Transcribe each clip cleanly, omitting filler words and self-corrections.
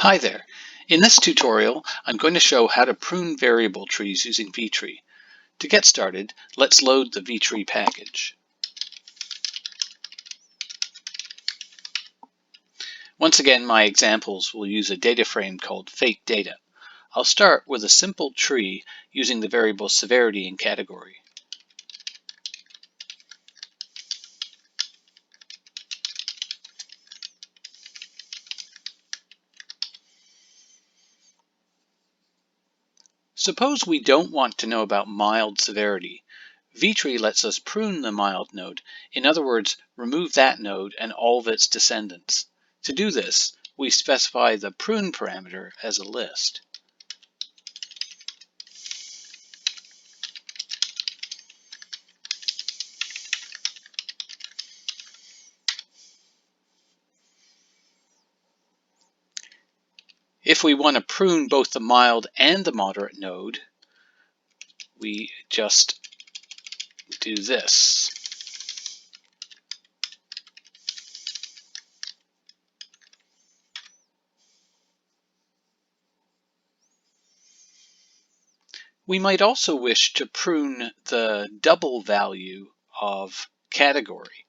Hi there. In this tutorial, I'm going to show how to prune variable trees using vtree. To get started, let's load the vtree package. Once again, my examples will use a data frame called fake data. I'll start with a simple tree using the variable severity and category. Suppose we don't want to know about mild severity. vtree lets us prune the mild node. In other words, remove that node and all of its descendants. To do this, we specify the prune parameter as a list. If we want to prune both the mild and the moderate node, we just do this. We might also wish to prune the double value of category.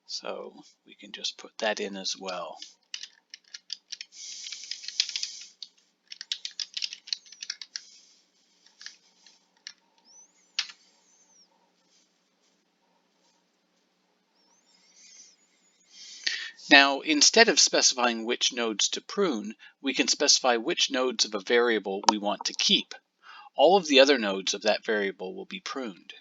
So we can just put that in as well. Now, instead of specifying which nodes to prune, we can specify which nodes of a variable we want to keep. All of the other nodes of that variable will be pruned.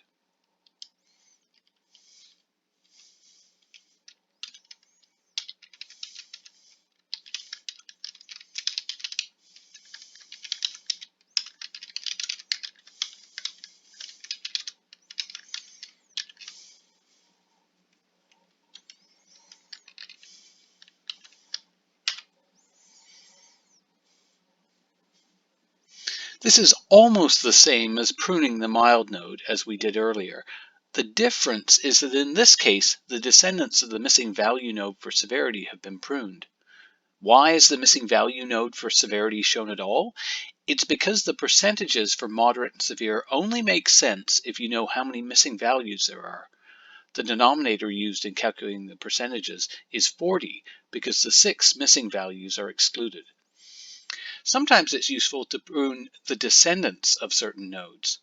This is almost the same as pruning the mild node as we did earlier. The difference is that in this case, the descendants of the missing value node for severity have been pruned. Why is the missing value node for severity shown at all? It's because the percentages for moderate and severe only make sense if you know how many missing values there are. The denominator used in calculating the percentages is 40 because the 6 missing values are excluded. Sometimes it's useful to prune the descendants of certain nodes.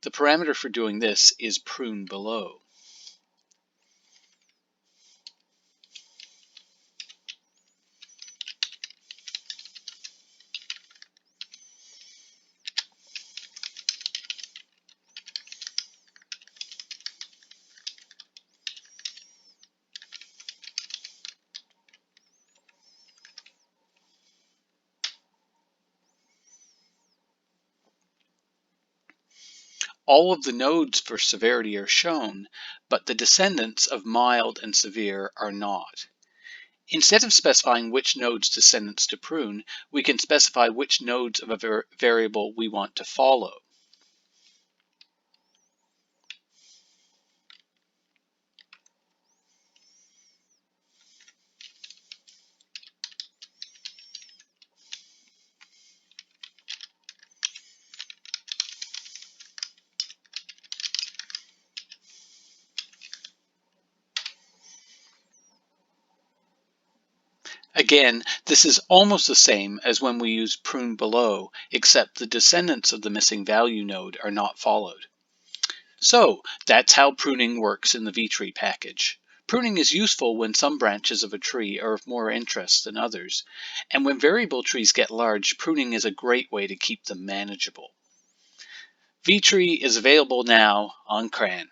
The parameter for doing this is prune below. All of the nodes for severity are shown, but the descendants of mild and severe are not. Instead of specifying which nodes descendants to prune, we can specify which nodes of a variable we want to follow. Again, this is almost the same as when we use prune below, except the descendants of the missing value node are not followed. So that's how pruning works in the vtree package. Pruning is useful when some branches of a tree are of more interest than others, and when variable trees get large, pruning is a great way to keep them manageable. vtree is available now on CRAN.